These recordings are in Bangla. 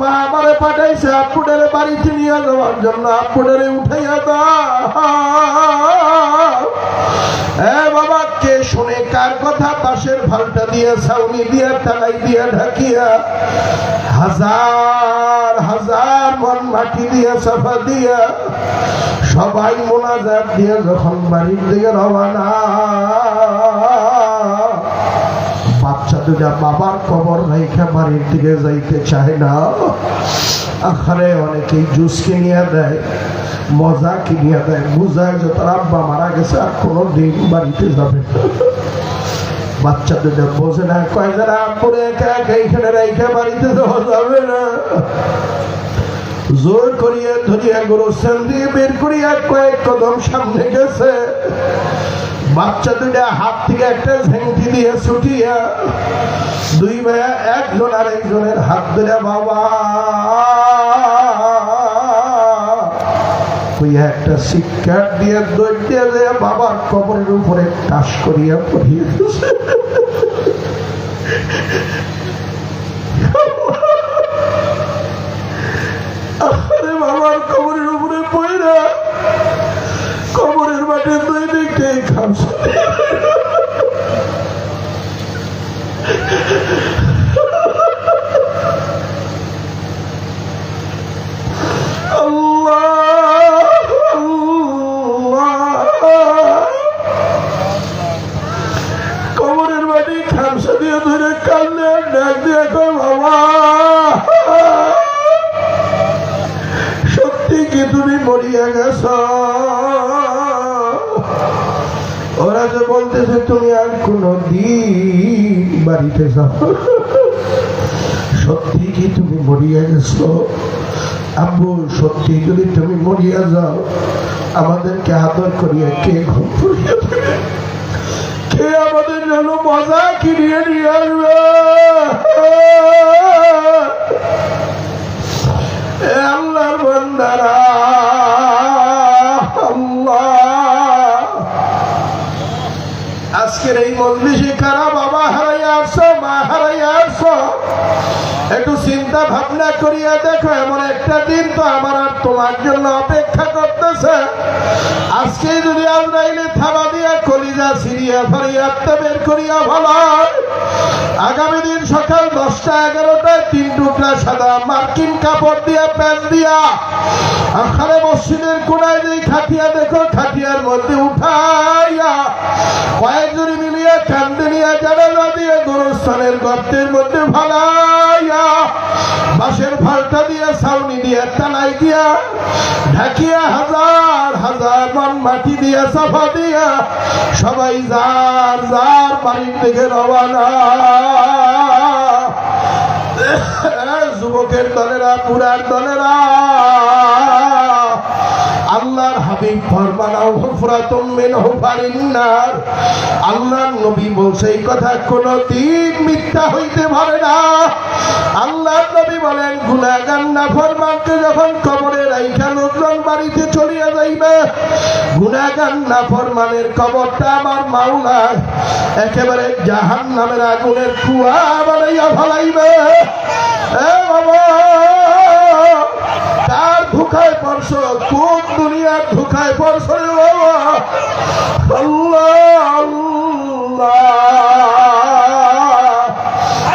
মা আমারে পাঠাইছে আপুদের বাড়িতে নিয়ে যাওয়ার জন্য, আপুদের উঠাইয়া দাও। বাবা কে শুনে কার কথা? পাশের ভালটা দিয়ে, ছাউনি দিয়ে, টালাই দিয়ে ঢাকিয়া, হাজার হাজার মন মাটি দিয়ে, সাফা দিয়া, সবাই মোনাজাত দিয়ে যখন বাড়ির দিকে রওনা। বাচ্চা দুটা বাবার কবর রাইখা বাড়ির দিকে যাইতে চায় না। আখারে অনেকেই জুস কিনিয়া দেয়, মজা কিনিয়া দেয়, বুঝায় যে তার আব্বা মারা গেছে, আর কোনো দিন বাড়িতে যাবে না। বাচ্চা দুটা বোঝে না, কয় যারা পরে একা একা এইখানে রাইখা বাড়িতে যাওয়া যাবে না। জোর করিয়া ধরিয়া গোরস্থান দিয়ে বের করিয়া কয়েক কদম সামনে গেছে। বাচ্চা দুটা হাত থেকে একটা ঝেংটি দিয়ে ছুটিয়া, দুই ভাইয়া একজন আর একজনের হাত ধরে বাবা একটা শিক্ষা দিয়ে দৈর্য দিয়ে বাবার কবরের উপরে টাস করিয়া পড়িয়ে দিয়েছে। বাবার কবরের উপরে পড়া কবরের মাঠে দুই দিকে খামসা। কবরের মাটি খামসা দিয়ে ধরে কান্দে, ডাক দিয়ে বাবা সত্যি কি তুমি মরিয়া গেছ? ওরা যে বলতেছে তুমি আর কোনো দিন বাড়িতে যাও, সত্যি কি তুমি মরিয়া গেছো? আব্বু সত্যি যদি তুমি মরিয়া যাও, আমাদেরকে আদর করিয়া কে ঘুম পড়িয়া দেবে? কে আমাদের জন্য মজা কিনিয়ে নিয়ে আসবে? আল্লাহর বান্দারা, আল্লাহ আজকের এই মজলিসে কারা বাবা হারাইয়া আসছো, মা হারাইয়া আসছো, একটু চিন্তা ভাবনা করিয়া দেখো। এমন একটা দিন তো আমার আর তোমার জন্য অপেক্ষা করতেছে। আজকে যদি আজরাইলে থাবা দিয়া কলিজা ছিড়িয়া ফাড়িয়া বের করিয়া ভালো, আগামী দিন সকাল 10টা-11টায় 3 টুকরা সাদা মার্কিন কাপড় দিয়া প্যান দিয়া আখানে মসজিদের কোনায় যেই খাটিয়া দেখো, খাটিয়ার মধ্যে উঠাইয়া কয়েকজনে মিলিয়ে কান্দে নিয়ে জানালা দিয়ে গোরস্থানের গর্তের মধ্যে ভালাইয়া, বাঁশের ফালটা দিয়ে, ছাউনি দিয়ে, টালাই দিয়া ঢাকিয়া, হাজার হাজার মন মাটি দিয়া, সাফা দিয়া, সবাই যার যার বাড়ির দিকে রওনা। যুবকের দলেরা, পুরার দলেরা, আল্লাহর হাবিব ফরমানাও হুফরাতুম মিন হুফারিন নার। আল্লাহর নবী বলছে এই কথা কোনদিন মিথ্যা হইতে পারে না। আল্লাহর নবী বলেন, গুনাহগার নাফরমানকে যখন কবরে রাইখা লোকজন বাড়িতে চলিয়া যাইবে, গুনাহগার নাফরমানের কবরটা আমার মাওলা একেবারে জাহান্নামের আগুনের কুয়া বানাইয়া ফেলাইবে। বাবা কার ধোঁকায় পড়ছ? কোন দুনিয়ার ধোঁকায় পড়ছ রে বাবা? আল্লাহ আল্লাহ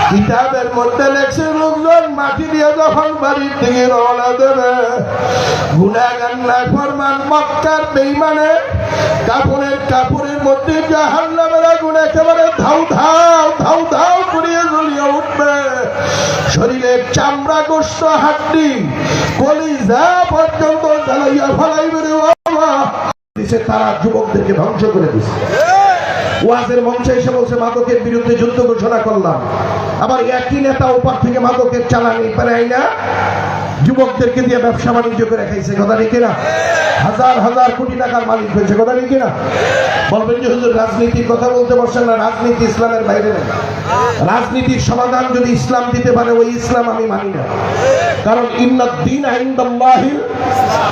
কিতাবের মধ্যে লেখছে, লোকজন মাটি দিয়ে যখন বাড়ির দিকে রওনা দেবে, গুনাহগার নাফরমান মক্কার বেঈমানে কাপড়ের মধ্যে জাহান্নামের আগুন একেবারে ধাউ ধাউ ধাউ ধাউ করিয়া জ্বলিয়ে উঠবে। শরীরের চামড়া, গোশত, হাড্ডি, কলিজা পর্যন্ত জ্বালাইয়া ফেলাইবে রে বাবা। তারা যুবকদেরকে ধ্বংস করে দিচ্ছে। ওয়াজের মঞ্চে এসে বলছে মাদকের বিরুদ্ধে যুদ্ধ ঘোষণা করলাম, আবার একই নেতা ওপার থেকে মাদকের চালানি পারাই না যুবকদেরকে দিয়ে ব্যবসা বাণিজ্য করে খাইছে। কথা নেই কিনা? হাজার হাজার কোটি টাকার মালিক হয়েছে। কথা নেই কিনা? বলবেন যে হুজুর রাজনীতির কথা বলতে পারছেন না, রাজনীতি ইসলামের বাইরে নেই। রাজনীতির সমাধান যদি ইসলাম দিতে পারে, ওই ইসলাম আমি মানি না। কারণ ইন্নাদ-দীন ইনদাল্লাহিল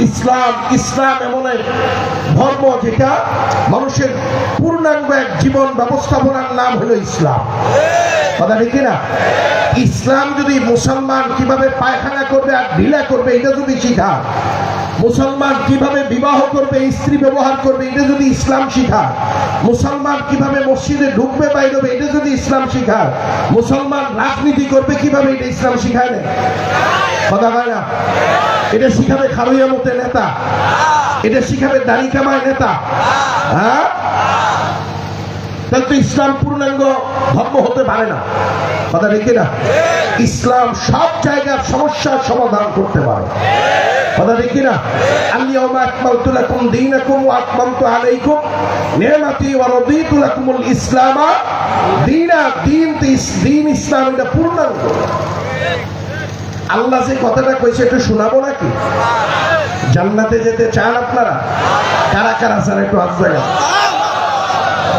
ইসলাম, ইসলাম এমন এক ধর্ম যেটা মানুষের পূর্ণাঙ্গ এক জীবন ব্যবস্থাপনার নাম হলো ইসলাম। কথা ঠিক না? ইসলাম যদি মুসলমান কিভাবে পায়খানা করবে আর ঢিলা করবে এটা যদি শিখায়, মুসলমান কিভাবে বিবাহ করবে, স্ত্রী ব্যবহার করবে, এটা যদি ইসলাম শিখায়, মুসলমান কিভাবে মসজিদে ঢুকবে বাইরে এটা যদি ইসলাম শিখায়, মুসলমান রাজনীতি করবে কিভাবে এটা ইসলাম শিখায় না? কথা হয় না? এটা শিখাবে খারুইয়া মতে নেতা? এটা শিখাবে দাড়ি কামায় নেতা? হ্যাঁ, তাহলে তো ইসলাম পূর্ণাঙ্গ ধর্ম হতে পারে না। কথা ঠিক না? ইসলাম সব জায়গার সমস্যার সমাধান করতে পারে। কথা ঠিক না? আল-ইয়াওমা আকমালতু লাকুম দীনাকুম ওয়া আতমামতু আলাইকুম নি'মাতি ওয়া রাদিতু লাকুমুল ইসলামা দীনা। দিন ইসলাম এটা পূর্ণাঙ্গ। আল্লাহ যে কথাটা কইছে একটু শোনাবো নাকি? জান্নাতে যেতে চান আপনারা? কারা কারা চান একটু হাত জায়গা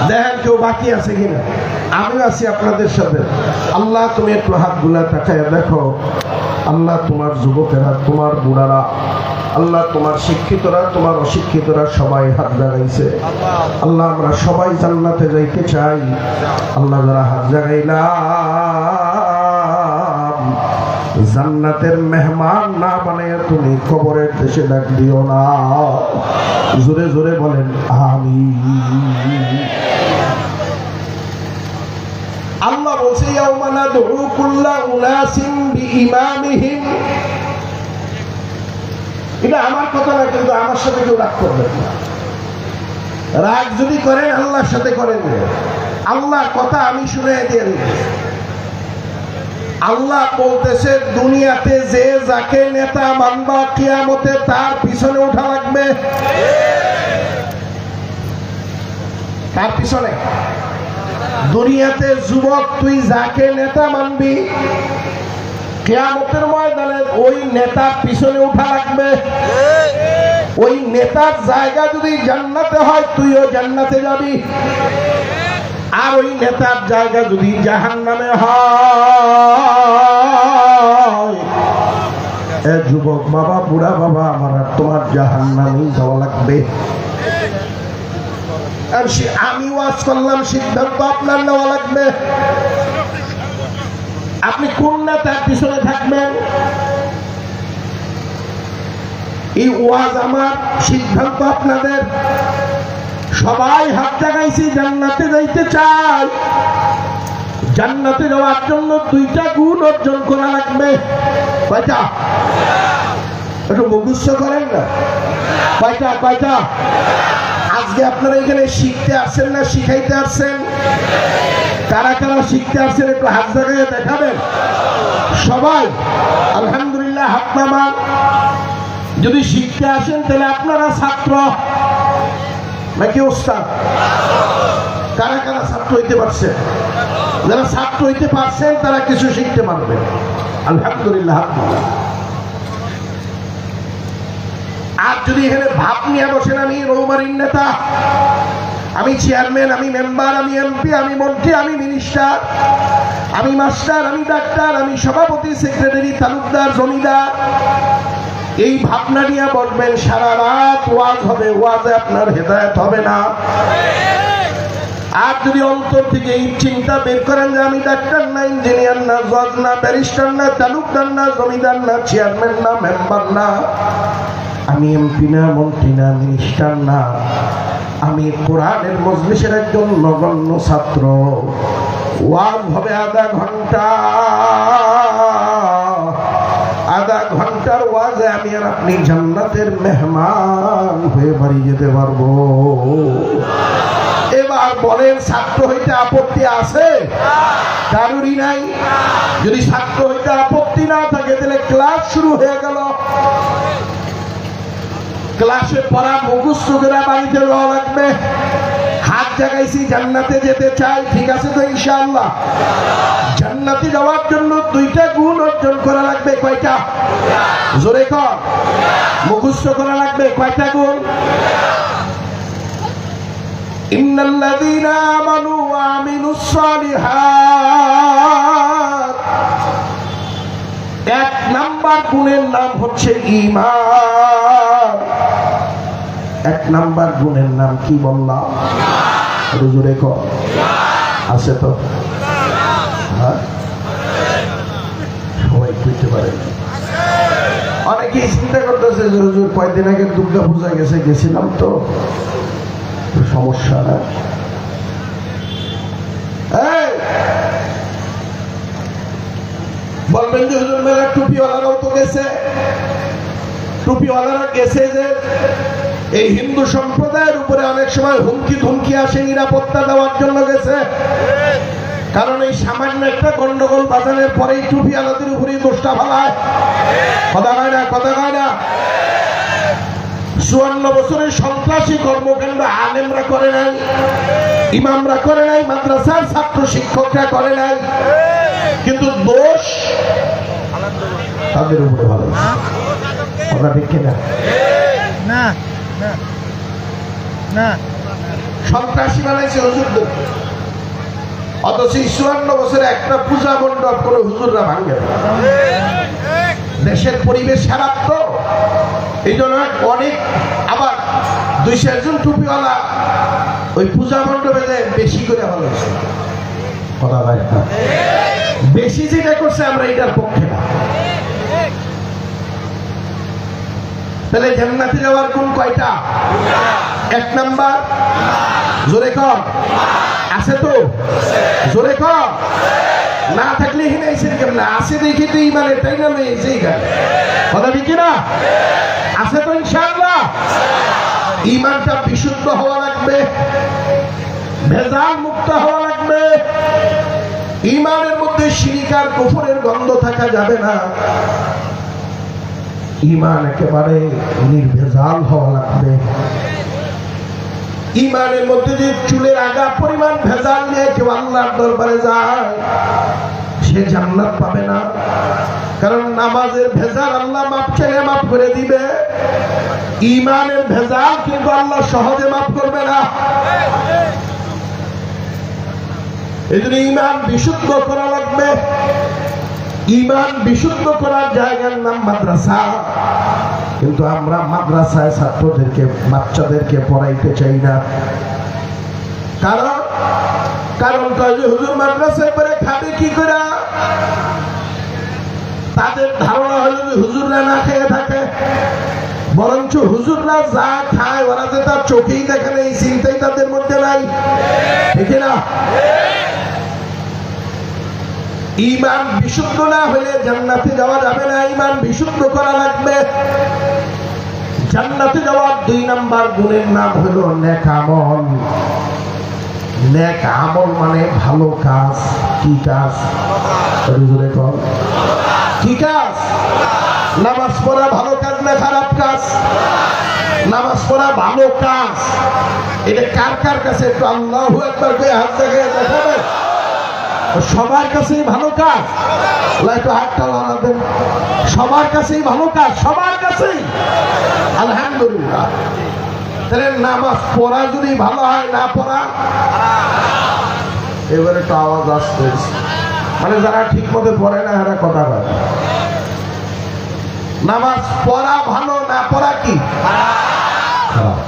দেখেন, কেউ বাকি আছে কিনা? আমিও আছি আপনাদের সাথে। আল্লাহ তুমি একটু হাত গুলা তাকায় দেখো। আল্লাহ তোমার যুবকেরা, তোমার বুড়ারা, আল্লাহ তোমার শিক্ষিতরা, তোমার অশিক্ষিতরা সবাই হাত জাগাইছে। আল্লাহ আমরা সবাই জান্নাতে যাইতে চাই। আল্লাহ যারা হাত জাগাইলাম জান্নাতের মেহমান না বানাইয়া তুমি কবরের দেশে ডাক দিও না। জোরে জোরে বলেন আমিন। আল্লাহ বলছে ইয়াউমা নাদউ কুল্লা উনাসিন বিইমামিহিম। এটা আমার কথা না, কিন্তু আমার সাথে কেউ রাগ করবেন না। রাগ যদি করেন আল্লাহর সাথে করেন। আল্লাহর কথা আমি শুনে দিয়ে দিই। আল্লাহ বলতেছে দুনিয়াতে যে যাকে নেতা মানবা কিয়ামতে তার পিছনে ওঠা লাগবে। তার পিছনে দুনিয়াতে যুবক তুই যাকে নেতা মানবি কিয়ামতের ময়দানে ওই নেতার পিছনে ওঠা লাগবে। ওই নেতার জায়গা যদি জান্নাতে হয় তুইও জান্নাতে যাবি, আর ওই নেতার জায়গা যদি জাহান্নামে হয়, এ যুবক বাবা, বুড়া বাবা, আমার আর তোমার জাহান্নামেই যাওয়া লাগবে। আর আমি ওয়াজ করলাম, সিদ্ধান্ত আপনার নেওয়া লাগবে। আপনি কোন নেতার পিছনে থাকবেন? এই ওয়াজ আমার, সিদ্ধান্ত আপনাদের। সবাই হাত জাগাইছি, জান্নাতে যাইতে চাই। জান্নাতে যাওয়ার জন্য 2টা গুণ অর্জন করা লাগবে। কয়টা? একটু মুখস্থ করেন না। কয়টা কয়টা? আজকে আপনারা এখানে শিখতে আসছেন না শিখাইতে আসছেন? কারা কারা শিখতে আসছেন একটু হাত জাগাইয়ে দেখাবেন সবাই। আলহামদুলিল্লাহ, হাত নামান। যদি শিখতে আসেন তাহলে আপনারা ছাত্র নাকি ওস্তাদ? কারা কারা ছাত্র হইতে পারছেন? যারা ছাত্র হইতে পারছেন তারা কিছু শিখতে পারবেন। আলহামদুলিল্লাহ। আর যদি এখানে ভাব নিয়ে বসেন আমি রৌমারির নেতা, আমি চেয়ারম্যান, আমি মেম্বার, আমি এমপি, আমি মন্ত্রী, আমি মিনিস্টার, আমি মাস্টার, আমি ডাক্তার, আমি সভাপতি, সেক্রেটারি, তালুকদার, জমিদার, এই ভাবনা নিয়ে বসবেন, সারা রাত ওয়াজ হবে, ওয়াজে আপনার হেদায়েত হবে না। আর যদি অন্তর থেকে এই চিন্তা বের করেন যে আমি ডাক্তার না, ইঞ্জিনিয়ার না, জজ না, ব্যারিস্টার না, তালুকদার না, জমিদার না, চেয়ারম্যান না, মেম্বার না, আমি এমপি না, মন্ত্রী না, মিনিস্টার না, আমি কোরআনের মজলিসের একজন নগণ্য ছাত্র। ওয়াজ হবে আধা ঘন্টা, আধা ঘন্টার ওয়াজে আমি আর আপনি জান্নাতের মেহমান হয়ে বাড়ি যেতে পারবো। এবার বলেন, ছাত্র হইতে আপত্তি আছে? কারোরই নাই। যদি ছাত্র হইতে আপত্তি না থাকে তাহলে ক্লাস শুরু হয়ে গেল। ক্লাসে পড়া মুখস্থ করে বাড়িতে যাওয়া লাগবে। হাত জাগাইছি, জান্নাতে যেতে চাই, ঠিক আছে তো ইনশাআল্লাহ? জান্নাতে যাওয়ার জন্য 2টা গুণ অর্জন করা লাগবে। কয়টা? জোরে কর। মুখস্থ করা লাগবে। কয়টা গুণ? ইন্নাল্লাযীনা আমানু ওয়া আমিলুস সালিহাত। 1 নাম্বার গুণের নাম হচ্ছে ঈমান। 1 নাম্বার গুণের নাম কি বললাম? জোরে কর। আছে তো? সবাই বুঝতে পারে না। অনেকেই চিন্তা করতেছে যে হুজুর কয়েকদিন আগে দুর্গা পূজা গেছিলাম তো সমস্যা না। বলবেন যে হুজুর মেলা টুপিওয়ালারাও তো গেছে, টুপিওয়ালারা গেছে যে এই হিন্দু সম্প্রদায়ের উপরে অনেক সময় হুমকি ধুমকি আসে, নিরাপত্তা দেওয়ার জন্য গেছে। কারণ এই সামান্য একটা গন্ডগোল বাজারের পরেই টুপিওয়ালাদের উপরেই দোষটা ফালায়। কথা হয় না, কথা হয় না। 54 বছরের সন্ত্রাসী কর্মকাণ্ড আলেমরা করে নাই, ইমামরা করে নাই, মাদ্রাসার ছাত্র শিক্ষকরা করে নাই, কিন্তু দোষ তাদের উপরে ভালো। কথা ঠিক কিনা? না না না, সন্ত্রাসী বানাইছে হুজুরদের, অথচ 54 বছরে একটা পূজা মণ্ডপ করে হুজুররা ভাঙে। দেশের পরিবেশ খারাপ তো, এই জন্য অনেক আবার 200 জন টুপিওয়ালা ওই পূজা মণ্ডপে বেশি করে ভালো কথা ভাই, বেশি যেটা করছে আমরা এটার পক্ষে না। তাহলে জান্নাতে যাওয়ার গুণ কয়টা? 1 নাম্বার, জোরে কর, আছে তো? জোরে কর, না থাকলে হিনাইছেন কেমন? আছে দেখে তো ইমানে তাই না লইছে এইখানে, কথা ঠিক না? আছে তো ইনশাআল্লাহ। ইমানটা বিশুদ্ধ হওয়া লাগবে, ভেজাল মুক্ত হওয়া লাগবে। ইমানের মধ্যে শিরক আর কুফরের গন্ধ থাকা যাবে না। ইমান একেবারে নির্ভেজাল হওয়া লাগবে। ইমানের মধ্যে যে চুলের আগা পরিমাণ ভেজাল নিয়ে কেউ আল্লাহর দরবারে যায়, সে জান্নাত পাবে না। কারণ নামাজের ভেজাল আল্লাহ মাফ চাইলে মাফ করে দিবে, ইমানের ভেজাল কিন্তু আল্লাহ সহজে মাফ করবে না। এই জন্য ইমান বিশুদ্ধ করা লাগবে। ইমান বিশুদ্ধ করার জায়গার নাম মাদ্রাসা, কিন্তু আমরা মাদ্রাসায় ছাত্রদেরকে, বাচ্চাদেরকে পড়াইতে চাই না। কারণ হুজুর মাদ্রাসায় পড়ে খাবে কি করে? তাদের ধারণা হলো যে হুজুররা না খেয়ে থাকে, বরঞ্চ হুজুররা যা খায় ওরা যে তার চোখেই দেখে না, এই চিন্তাই তাদের মধ্যে নাই, ঠিক না? ইমান বিশুদ্ধ না হলে জান্নাতে যাওয়া যাবে না। ইমান বিশুদ্ধ করা লাগবে। জান্নাতে যাওয়ার 2 নাম্বার গুণের নাম হলো নেক আমল। নেক আমল মানে ভালো কাজ। কি কাজ? কি কাজ? নামাজ পড়া ভালো কাজ না খারাপ কাজ? নামাজ পড়া ভালো কাজ। এটা কার কার কাছে একটু আল্লাহু আকবার করে হাত দেখে দেখাবে? সবার কাছেই ভালো কাজ। একটু হাতটা লড়াবেন। সবার কাছেই ভালো কাজ, সবার কাছেই। আলহামদুলিল্লাহ। তাহলে নামাজ পড়া যদি ভালো হয়, না পড়া এবারে তো আওয়াজ আসতে, মানে যারা ঠিক মতো পড়ে না এরা কথা বলে। নামাজ পড়া ভালো, না পড়া কি খারাপ?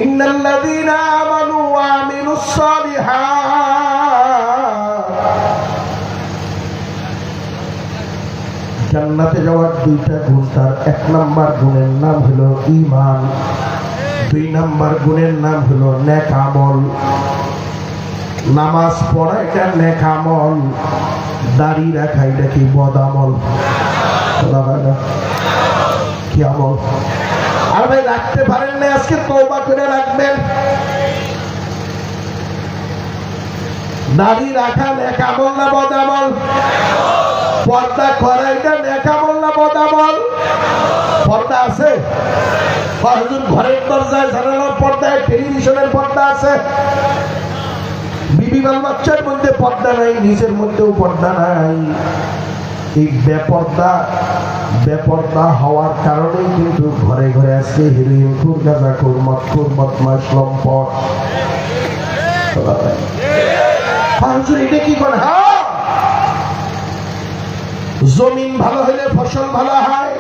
ইন্নাল্লাযীনা আমানু ওয়া আমিলুস সালিহাত, জান্নাতে যাওয়ার 2টা গুণ। তার 1 নাম্বার গুণের নাম হলো ঈমান, 2 নাম্বার গুণের নাম হলো নেক আমল। নামাজ পড়া এটা নেক আমল, দাড়ি রাখা এটা কি বদ আমল? কি আমল? আর ভাই রাখতে পারেন না, আজকে তওবা করে রাখবেন। দাড়ি রাখা নেক আমল না বদ আমল? পর্দা করা এটা নেক আমল না বদ আমল? পর্দা আছে? হুজুর ঘরের দরজায় জানালার পর্দায়, টেলিভিশনের পর্দা আছে, বিবি বাল বাচ্চার মধ্যে পর্দা নাই, নিজের মধ্যেও পর্দা নাই। এই বেপর্দা হওয়ার কারণেই কিন্তু ঘরে ঘরে আজকে হিরোইন খুর, গাঁজা খুর, মদ খুর, বদমাশ, লম্পট। এটা কি করে? জমিন ভালো হলে ফসল ভালো হয়।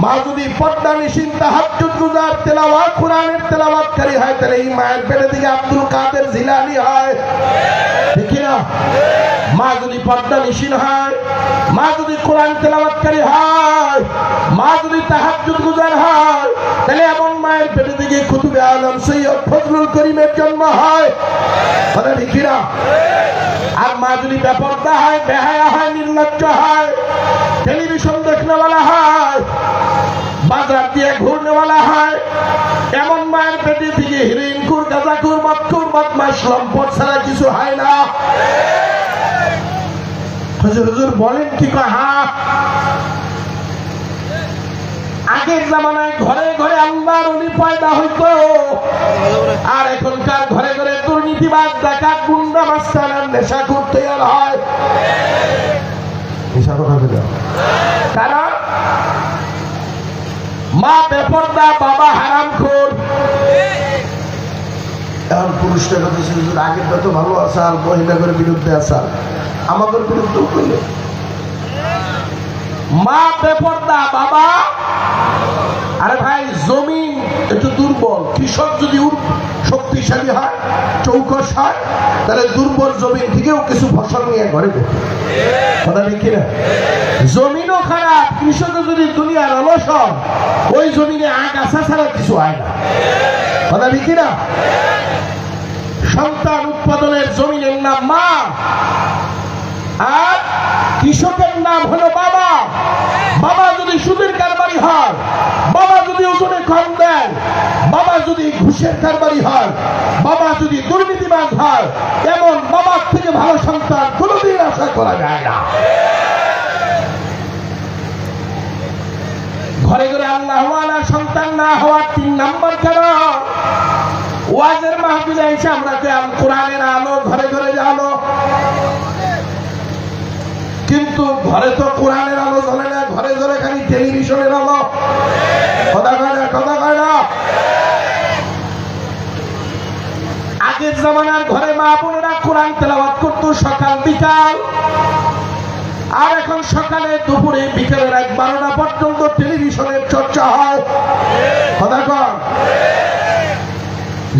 মা যদি পর্দা নিশিন তাহাজ্জুদ গুজার তেলাওয়াত কোরআনের তেলাওয়াতকারী হয়, তাহলে এই মায়ের পেটে থেকে আব্দুল কাদের জিলানী হয়, ঠিক না? মা যদি পর্দা নিশিন হয়, মা যদি কোরআন তেলাওয়াতকারী হয়, মা যদি তাহাজ্জুদ গুজার হয়, তাহলে এমন মায়ের পেটে থেকে কুতুবে আলম সৈয়দ ফজলুল করিমের জন্ম হয়, কথা ঠিক না? আর মা যদি বেপর্দা হয়, বেহায়া হয়, নির্লজ্জ হয়, টেলিভিশন দেখনেওয়ালা হয়, বাজার দিয়ে ঘুরনেওয়ালা হয়, এমন মায়ের পেটে থেকে হিরোইনকুর, গাঁজাকুর, মদকুর, বদমাশ, লম্পট ছাড়া কিছু হয় না। হুজুর হুজুর বলেন কি কয়? হ্যাঁ, আগের জামানায় ঘরে ঘরে আল্লাহর ওলি পয়দা হইতো, আর এখনকার ঘরে ঘরে দুর্নীতিবাজ, ডাকাত, গুন্ডা, মাস্তান আর নেশাখোর তৈরি হয়। নেশা কথা বলে কারণ মা বেপর্দা, বাবা হারামখোর। এখন পুরুষটা কথা ছিল আগেরটা তো ভালো আসাল, মহিলাদের বিরুদ্ধে আসাল, আমাদের বিরুদ্ধেও করলে। মা বেপর্দা, বাবা, আরে ভাই জমিন একটু দুর্বল, কৃষক যদি শক্তিশালী হয়, চৌকস হয়, তাহলে দুর্বল জমিন থেকেও কিছু ফসল নিয়ে ঘরে দেবে, কথা ঠিক না? জমিনও খারাপ, কৃষকের যদি দুনিয়ার অলসন, ওই জমিনে আগাছা ছাড়া কিছু হয় না, কথা ঠিক না? সন্তান উৎপাদনের জমিনের নাম মা, আর কৃষকের নাম হলো বাবা। বাবা যদি সুদের কারবারি হয়, বাবা যদি ওজনে কম দেয়, বাবা যদি ঘুষের কারবারি হয়, বাবা যদি দুর্নীতিবাজ হয়, এমন বাবার থেকে ভালো সন্তান কোনোদিন আশা করা যায় না। ঘরে ঘরে আল্লাহওয়ালা সন্তান না হওয়ার 3 নাম্বার কারণ, ওয়াজের মাহফিলে এসে আমরা কোরআনের আলো ঘরে ঘরে আলো, কিন্তু ঘরে তো কোরআনের আলো জ্বলে না, ঘরে জ্বলে খালি টেলিভিশনের আলো, কথা কয় না, কথা কয় না? আগের জামানার ঘরে মা বোনেরা কোরআন তেলাওয়াত করতো সকাল বিকাল, আর এখন সকালে, দুপুরে, বিকেলের 1-12টা পর্যন্ত টেলিভিশনের চর্চা হয়, কথা কয়?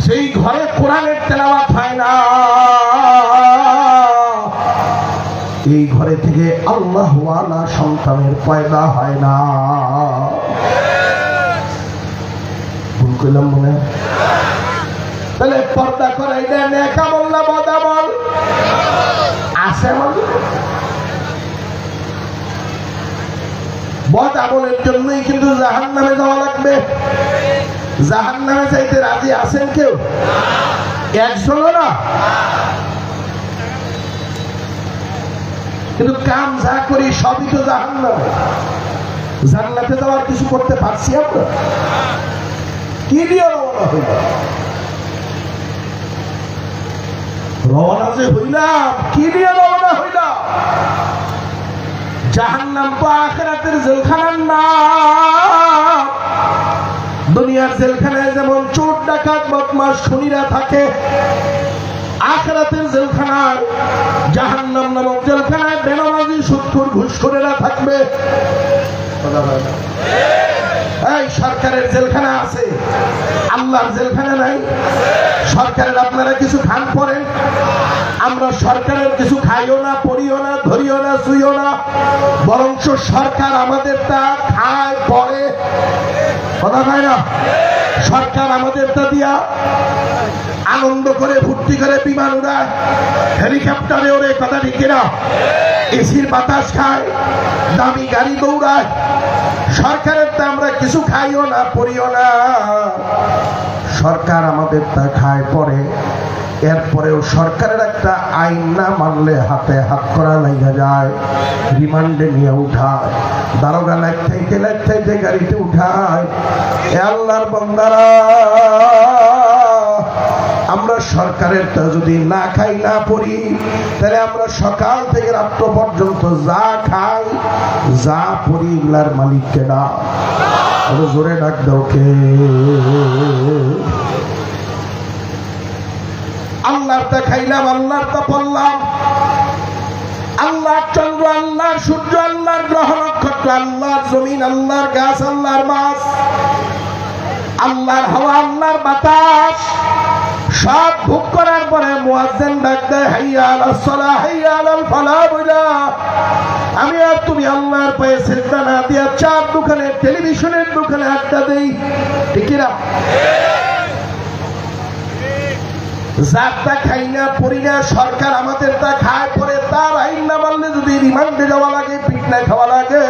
সেই ঘরে কোরআনের তেলাওয়াত হয় না, এই ঘরে থেকে আল্লাহওয়ালা সন্তানের পয়দা হয় না। ভুল করলাম মনে? তাহলে পর্দা করাই দেয় নেকা বল না বদামল আছে? বদামলের জন্যই কিন্তু জাহান্নামে যাওয়া লাগবে। জাহান্নামে যাইতে রাজি আছেন কেউ? একজনও না। কিন্তু কাম যা করি সবই তো জাহান্নামে। জান্নাতে যাওয়ার কিছু করতে পারছি আমরা? কি দিয়ে রওনা হইলাম? রওনা যে হইলাম, কি দিয়ে রওনা হইলাম? জাহান্নাম তো আখিরাতের জেলখানার নাম। দুনিয়ার জেলখানায় যেমন চোর, ডাকাত, বদমাশ, খুনিরা থাকে, আখিরাতের জেলখানায়, জাহান্নাম নামক জেলখানায় বেনামাজি, সুদখোর, ঘুষখোরেরা থাকবে। এই সরকারের জেলখানা আছে, আল্লাহর জেলখানা নাই। সরকারের আপনারা কিছু খান পড়েন, আমরা সরকারের কিছু খাইও না, পড়িও না, ধরিও না, শুইও না, বরঞ্চ সরকার আমাদের তা খায় পড়ে, কথা হয় না? সরকার আমাদের তা দিয়া আনন্দ করে, ফুর্তি করে, বিমান উড়ায়, হেলিকপ্টারে ওরে, কথা ঠিক না? এসির বাতাস খায়, দামি গাড়ি দৌড়ায়। সরকারের তা আমরা কিছু খাইও না, পড়িও না, সরকার আমাদের তা খায় পরে। এরপরেও সরকারের একটা আইন না মানলে হাতে হাত করা লাগা যায়, রিমান্ডে নিয়ে উঠায়, দারোগা লাগতে গাড়িতে উঠায়। আল্লাহর বান্দারা, আমরা সরকারের তা যদি না খাই, না পড়ি, তাহলে আমরা সকাল থেকে রাত্র পর্যন্ত যা খাই, যা পড়ি, এগুলার মালিককে না। জোরে ডাক দাও কে? আল্লাহর তা খাইলাম, আল্লাহর তা পড়লাম, আল্লাহর চন্দ্র, আল্লাহর সূর্য, আল্লাহর গ্রহ নক্ষত্র, আল্লাহর জমিন, আল্লাহর গাছ, আল্লাহর মাছ, আল্লাহর হাওয়া, আল্লাহর বাতাস সব ভোগ করার পরে মুয়াজ্জিন ডাক দেয়, হাইয়া আলাস সালাহ, হাইয়া আলাল ফালাহ বইলা আমি আর তুমি আল্লাহর পায়ে সিজদা না দিয়া চার দোকানে, টেলিভিশনের দোকানে আড্ডা দেই, ঠিক না? যার তা খাই না, পড়ি না, সরকার আমাদের তা খায়, পরে তার আইন না মানলে যদি রিমান্ডে যাওয়া লাগে, পিটনায় খাওয়া লাগে,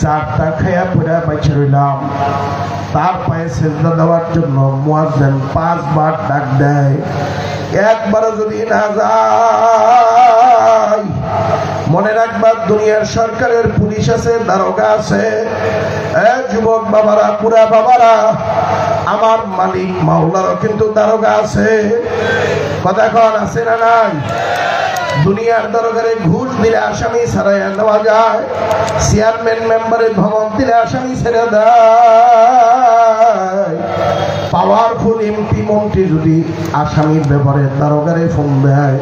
যার তা খাইয়া পড়া বাইছে রইলাম, তার পায়ে সিজদা দেওয়ার জন্য মুয়াজ্জিন 5 বার ডাক দেয়। একবারও যদি না যায়, মনে রাখবা দুনিয়ার সরকারের পুলিশ আছে, দারোগা আছে, যুবক বাবারা, বুড়া বাবারা, আমার মালিক মাওলারও কিন্তু দারোগা আছে। কথা কন আছে না নাই? দুনিয়ার দরবারে ঘুষ দিলে আসামি ছাড়াইয়া দেওয়া যায়, চেয়ারম্যান মেম্বারের ধমক দিলে আসামি ছেড়ে দেয়, পাওয়ারফুল এমপি মন্ত্রী যদি আসামির ব্যাপারে দারোগারে ফোন দেয়,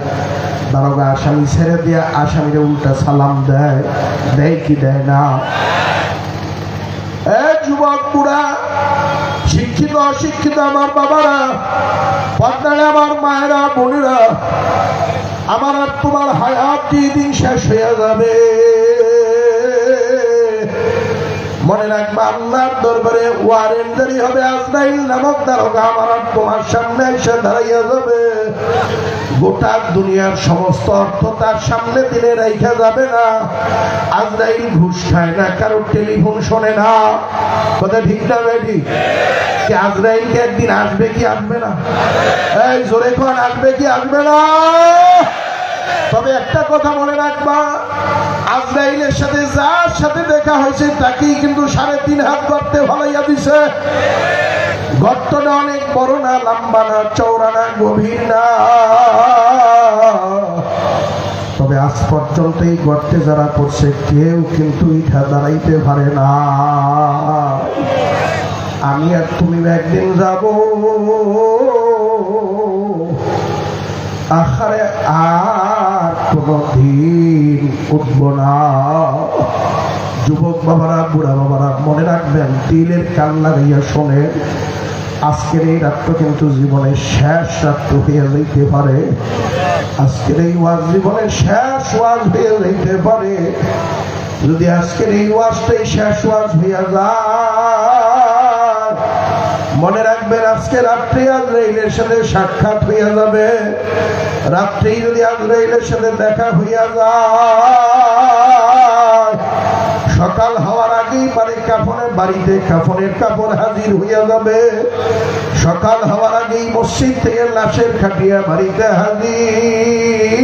দারোগা আসামি ছেড়ে দিয়ে আসামিরে উল্টা সালাম দেয়, দেয় কি দেয় না? যুবক বুড়া, শিক্ষিত অশিক্ষিত আমার বাবারা, পর্দারে আমার মায়েরা, বোনেরা, আমার আর তোমার হায়াত দিন শেষ হয়ে যাবে। মনে রাখবা আল্লাহর দরবারে ওয়ারেন্টারি হবে, আজরাইল নামক দারোগা আমার আর তোমার সামনে এসে দাঁড়াইয়া যাবে। গোটা দুনিয়ার সমস্ত অর্থ তার সামনে দিলে রাইখা যাবে না। আজরাইল ঘুষ খায় না, কারো টেলিফোন শোনে না। কথা ঠিক না বেটি? কি আজরাইলকে একদিন আসবে কি আসবে না? এই জোরে কোন আসবে কি আসবে না? তবে একটা কথা মনে রাখবা, আজরাইলের সাথে যার সাথে দেখা হয়েছে তাকেই কিন্তু 3.5 হাত গর্তে ফলাইয়া দিছে। গর্তটা অনেক বড় না, লম্বা না, চওড়া না, গভীর না। তবে আজ পর্যন্ত এই গর্তে যারা পড়ছে কেউ কিন্তু ইঠা দাঁড়াইতে পারে না। আমি আর তুমি একদিন যাব, আখারে আর কোনদিন উঠব না। যুবক বাবারা, বুড়া বাবারা, মনে রাখবেন, দিলের কান লাগাইয়া শোনে, আজকের এই রাত্র কিন্তু জীবনের শেষ রাত্র হইয়া যাইতে পারে। আজকের এই ওয়াজ জীবনের শেষ ওয়াজ হইয়া যাইতে পারে। যদি আজকের এই ওয়াজটাই শেষ ওয়াজ হইয়া যায়, মনে রাখবেন আজকে রাত্রে আজরাইলের সাথে সাক্ষাৎ হইয়া যাবে। রাত্রেই যদি আজরাইলের সাথে দেখা হইয়া যায়, সকাল হওয়ার আগেই বাড়িতে কাফনের কাপড় হাজির হইয়া যাবে। সকাল হওয়ার আগেই মসজিদ থেকে লাশের খাটিয়া বাড়িতে হাজির।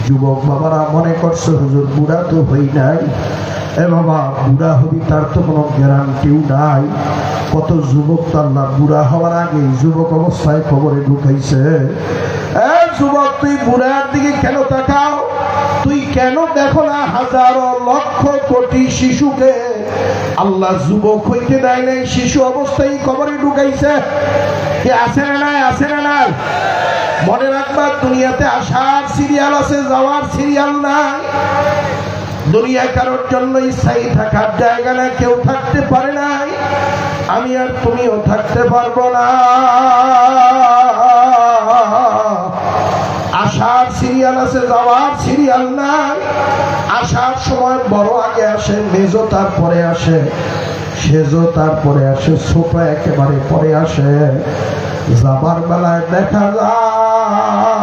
যুবক বাবারা মনে করছে হুজুর বুড়া তো হই নাই। এ বাবা, বুড়া হবি তার তো কোনো গ্যারান্টিও নাই। কত যুবক তো আল্লাহ বুড়া হওয়ার আগে যুবক অবস্থায় কবরে ঢুকাইছে। যুবক, তুই বুড়ার দিকে কেন তাকাও? তুই কেন দেখো না হাজারো লক্ষ কোটি শিশুকে আল্লাহ যুবক হইতে দেয় নাই, শিশু অবস্থায় কবরে ঢুকাইছে? কি আছে না নাই? আছে না নাই? মনে রাখবা, দুনিয়াতে আসার সিরিয়াল আছে, যাওয়ার সিরিয়াল নাই। দুনিয়া কারোর জন্য স্থায়ী থাকার জায়গা না, কেউ থাকতে পারে নাই। আমি আর তুমিও থাকতে পারবো না। আসার সিরিয়াল আছে, যাওয়ার সিরিয়াল নাই। আসার সময় বড় আগে আসে, মেজো তারপরে আসে, সেজো তারপরে আসে, ছোট একেবারে পরে আসে। যাবার বেলায় দেখা যায়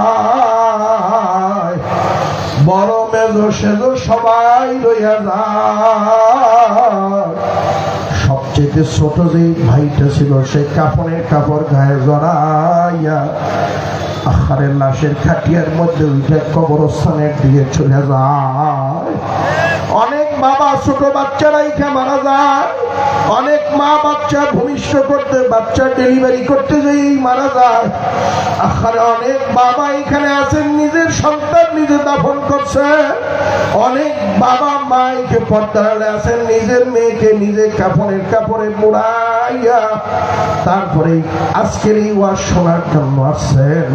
বড় মেজো সেজো সবাই রইয়া যায়। সবচেয়ে ছোট যে ভাইটা ছিল সে কাফনের কাপড় গায়ে জড়াইয়া আখারের লাশের খাটিয়ার মধ্যে উঠে কবরস্থানের দিকে চলে যায়। অনেক বাবা ছোট বাচ্চারাই মারা যায়, অনেক মা বাচ্চা ভূমিষ্ঠ করতে, বাচ্চা ডেলিভারি করতে যেই মারা যায়। আখানে অনেক বাবা এখানে আছেন নিজের সন্তান নিজে দাফন করছে, অনেক বাবা মাইকে পর্দারে আছেন নিজের মেয়েকে নিজে কাপড়ে মোড়াইয়া তারপরে আজকের এই ওয়াজ শোনার জন্য আসছেন।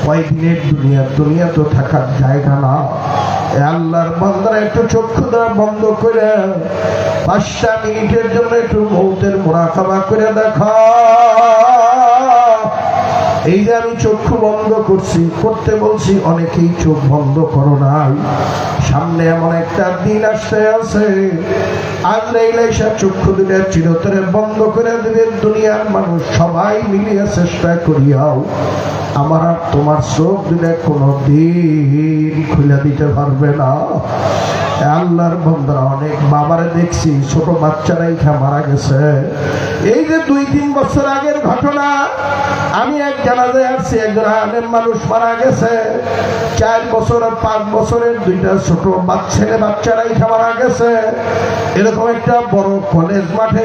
কয়েকদিনের দুনিয়া তো থাকার জায়গা না। আল্লাহর বান্দারা একটু চক্ষু দ্বারা বন্ধ করে 5টা মিনিটের জন্য একটু মৌতের মুরাকাবা করে দেখা। এই যে আমি চক্ষু বন্ধ করতে বলছি, অনেকেই চোখ বন্ধ করো নাই। সামনে এমন একটা দিন আসতে আছে, আজরাইল এসে চক্ষু দুটো চিরতরে বন্ধ করে দিবে। দুনিয়ার মানুষ সবাই মিলিয়ে চেষ্টা করিয়াও আমার আর তোমার চোখ দিলে কোনো দিন খুলে দিতে পারবে না। আল্লাহর বান্দারা অনেক বাবারে দেখছি ছোট বাচ্চারাই মারা গেছে। এই যে 2-3 বছর আগের ঘটনা, আমি এক জানাজায় আসছি, একজন আলেম মানুষ মারা গেছে। 4 বছর আর 5 বছরের 2টা ছোট বাচ্চারাই মারা গেছে। এরকম একটা বড় কলেজ মাঠে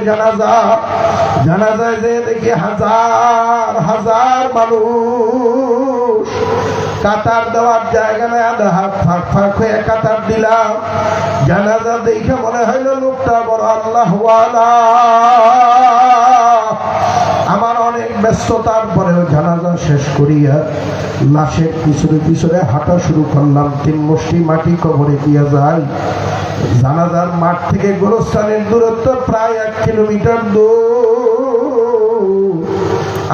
জানাজায় যে দেখি হাজার হাজার মানুষ, কাতার দেওয়ার জায়গা নেই, হাত ফাঁক হয়ে কাতার দিলাম। জানাজা দেখে মনে হইল লোকটা বড় আল্লাহওয়ালা। আমার অনেক ব্যস্ততার পরেও জানাজা শেষ করিয়া লাশের পিছনে হাঁটা শুরু করলাম। 3 মুষ্টি মাটি কবরে দিয়া যায়। জানাজার মাঠ থেকে গোরস্থানের দূরত্ব প্রায় 1 কিলোমিটার দূর।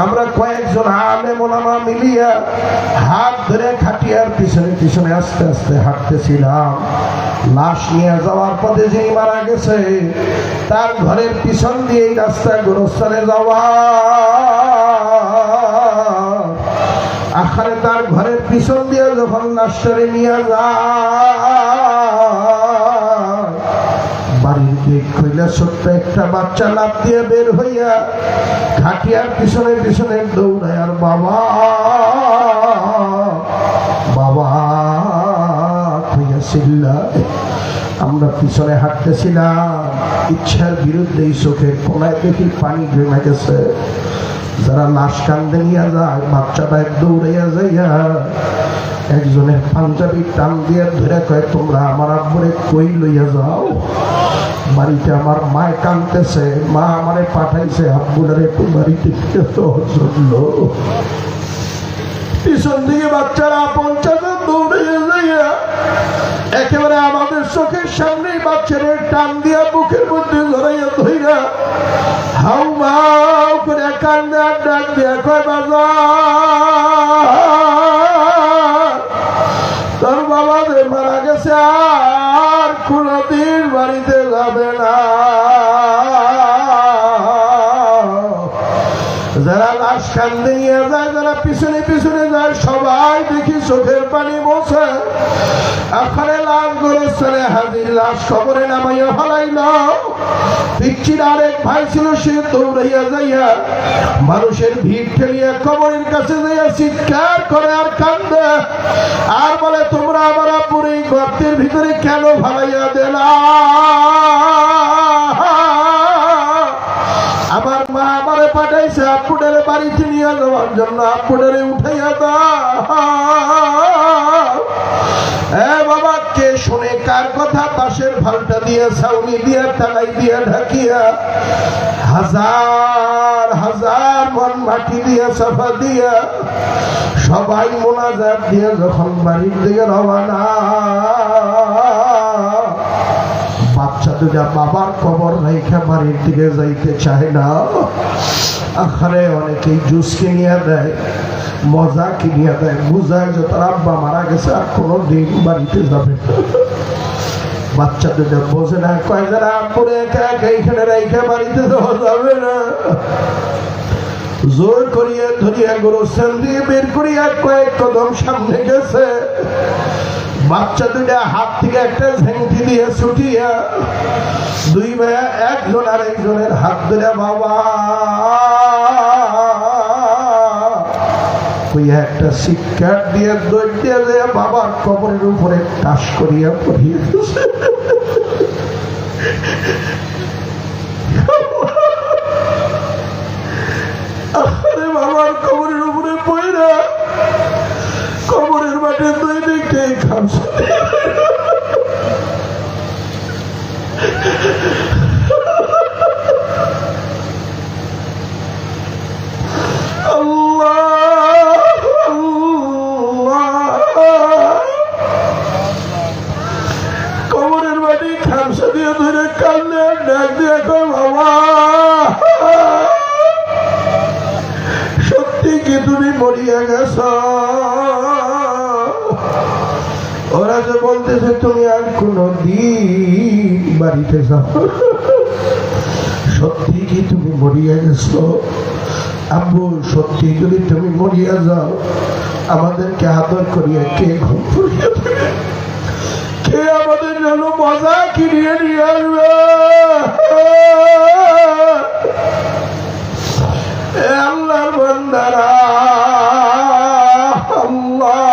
আমরা কয়েকজন আলেম ওলামা মিলিয়া হাত ধরে খাটিয়ার পিছনে আস্তে আস্তে হাঁটতেছিলাম। লাশ নিয়ে যাওয়ার পথে যিনি মারা গেছে তার ঘরের পিছন দিয়ে রাস্তা গোরস্থানে যাওয়া। আখানে তার ঘরের পিছন দিয়ে যখন লাশটারে নিয়ে যায়, বাড়ির গেট খুলে ছোট্ট একটা বাচ্চা লাফ দিয়ে বের হইয়া খাটিয়ার পিছনে দৌড়ায় আর বাবা খুঁজে চিল্লায়। আমরা পিছনে হাঁটতেছিলাম, ইচ্ছার বিরুদ্ধে এই চোখের কোনায় দেখি পানি জমে গেছে। যারা লাশ কান্দে নিয়ে যায়, বাচ্চাটা দৌড়াইয়া যাইয়া একজনের পাঞ্জাবি টান দিয়ে ধরে কয়, তোমরা আমার আব্বুরে কই লইয়া যাও, বাড়িতে আমার মায় কাঁদতেছে, মা আমারে পাঠাইছে আব্বুরে একটু বাড়িতে জন্য। পিছন দিকে বাচ্চারা 50 জন দৌড়াইয়া যাইয়া একেবারে আমাদের চোখের সামনেই বাচ্চাদের টান দিয়া বুকের মধ্যে ধরাইয়া ধইরা হাউ মাউ করে কান্দে আর ডাক দিয়া কয়, বাজার তোর বাবাদের মারা গেছে, আর কোনদিন বাড়িতে যাবে না। যারা লাশ কান্দে নিয়ে যায়, যারা পিছনে যায়, সবাই দেখি চোখের পানি মোছে। আখানে লাশ গোরস্থানে হাজির, লাশ কবরে নামাইয়া ফেলাইল। পিচ্ছির আরেক ভাই ছিল, সে দৌড়াইয়া যাইয়া মানুষের ভিড় ঠেলিয়া কবরের কাছে যাইয়া চিৎকার করে আর কান্দে আর বলে, তোমরা আমার আব্বুর এই গর্তের ভিতরে কেন ফেলাইয়া দিলা? আমার মা আমারে পাঠাইছে আব্বুটারে বাড়িতে নিয়ে যাওয়ার জন্য, আব্বুটারে উঠাইয়া দাও। বাবা কে শুনে কার কথা? পাশের ভালটা দিয়ে ছাউনি দিয়া তালাই দিয়া ঢাকিয়া হাজার হাজার মন মাটি দিয়া সাফা দিয়া সবাই মোনাজাত দিয়ে যখন বাড়ির দিকে রওনা, বাচ্চা দুটা বাবার কবর রেখে বাড়ির দিকে যাইতে চায় না। আখানে অনেকেই জুস কিনিয়া দেয়, মজা কিনিয়া দেয়, বুঝায় যে তার আব্বা মারা গেছে, আর কোনো দিন বাড়িতে যাবে না। বাচ্চা দুটা বোঝে না, কয় যারা আব্বুরে একা একা এইখানে রেখে বাড়িতে যাওয়া যাবে না। জোর করিয়া ধরিয়া গোরস্থান দিয়ে বের করিয়া কয়েক কদম সামনে গেছে। বাচ্চা দুটা হাত থেকে একটা ঝেংটি দিয়ে ছুটিয়া দুই ভাইয়া একজন আর একজনের হাত ধরে বাবা একটা শিক্ষার দিয়ে দৈর্য দিয়ে বাবার কবরের উপরে টাস করিয়া পড়িয়ে দিয়েছে। আরে বাবার কবরের উপরে পয়রা কবরের মাঠে দুই দিকে খামসা কবরের বাড়ি খামসা দিয়ে ধরে কান্দে ডাক দিয়ে কয় বাবা সত্যি কি তুমি মরিয়া গেছ? ওরা যে বলতেছে তুমি আর কোনো দিন বাড়িতে যাও, সত্যি কি তুমি মরিয়া গেছ? আব্বু সত্যি যদি তুমি মরিয়া যাও আমাদেরকে আদর করিয়া কে ঘুম পড়িয়া দেবে? কে আমাদের জন্য মজা কিনিয়ে নিয়ে আসবে? আল্লাহর বান্দারা, আল্লাহ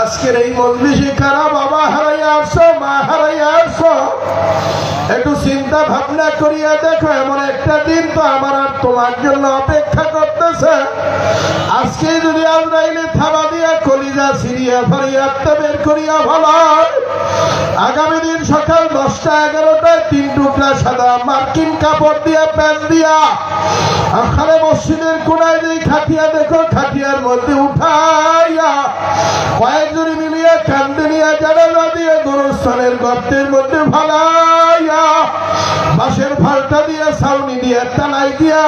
আজকের এই মজলিসে কারা বাবা হারাইয়া আসছো, মা হারাইয়া আসছো, একটু চিন্তা ভাবনা করিয়া দেখো। এমন একটা দিন তো আমার আর তোমার জন্য অপেক্ষা করতেছে। আজকে যদি আজরাইলে থাবা দিয়া কলিজা সিরিয়া ফারিয়া বের করিয়া ফেলায়, আগামী দিন সকাল 10টা 11টায় 3 টুকরা সাদা মার্কিন কাপড় দিয়া প্যান্ট দিয়া ওখানে মসজিদের কোনায় যেই খাটিয়া দেখো, খাটিয়ার মধ্যে উঠাইয়া কয়েকজনে মিলিয়ে কান্দে নিয়ে জানালা দিয়ে গোরস্থানের গর্তের মধ্যে ভালাইয়া বাঁশের ফালটা দিয়ে ছাউনি দিয়ে তালাই দিয়া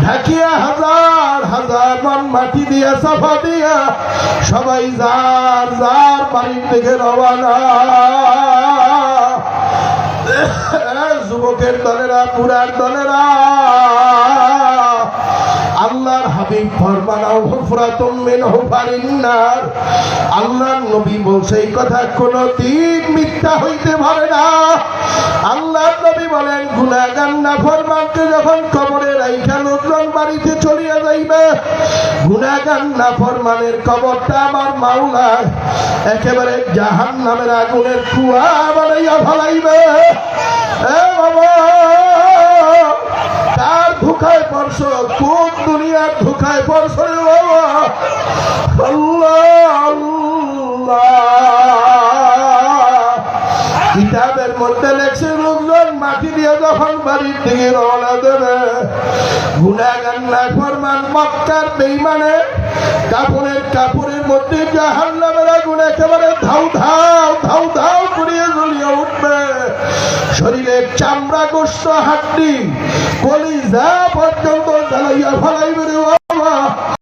ঢাকিয়া হাজার হাজার মন মাটি দিয়া সাফা দিয়া সবাই যার যার বাড়ির দিকে রওনা। যুবকের দলেরা, পুরার দলেরা, আল্লাহর হাবিব ফরমানাও হুফরাতুম মিন হুফারিন নার। আল্লাহর নবী বলছে এই কথা কোনদিন মিথ্যা হইতে পারে না। আল্লাহর নবী বলেন গুনাহগার নাফরমানকে যখন কবরে রাইখা লোকজন বাড়িতে চলিয়া যাইবে, গুনাহগার নাফরমানের কবরটা আমার মাওলা একেবারে জাহান্নামের আগুনের কুয়া বানাইয়া ফেলাইবে। এ বাবা, কার ধোঁকায় পড়ছ? কোন দুনিয়ার ধোঁকায় পড়ছ রে বাবা? আল্লাহ আল্লাহ কিতাবের মধ্যে লেখছে লোকজন মাটি দিয়ে যখন বাড়ির দিকে রওনা দেবে, গুনাহগার নাফরমান মক্কার বেঈমানে কাপড়ের মধ্যে জাহান্নামের আগুন একেবারে ধাউ ধাউ ধাউ ধাউ করিয়া জ্বলিয়া উঠবে। শরীরের চামড়া, গোশত, হাড্ডি, কলিজা পর্যন্ত জ্বালাইয়া ফেলাইবে রে বাবা।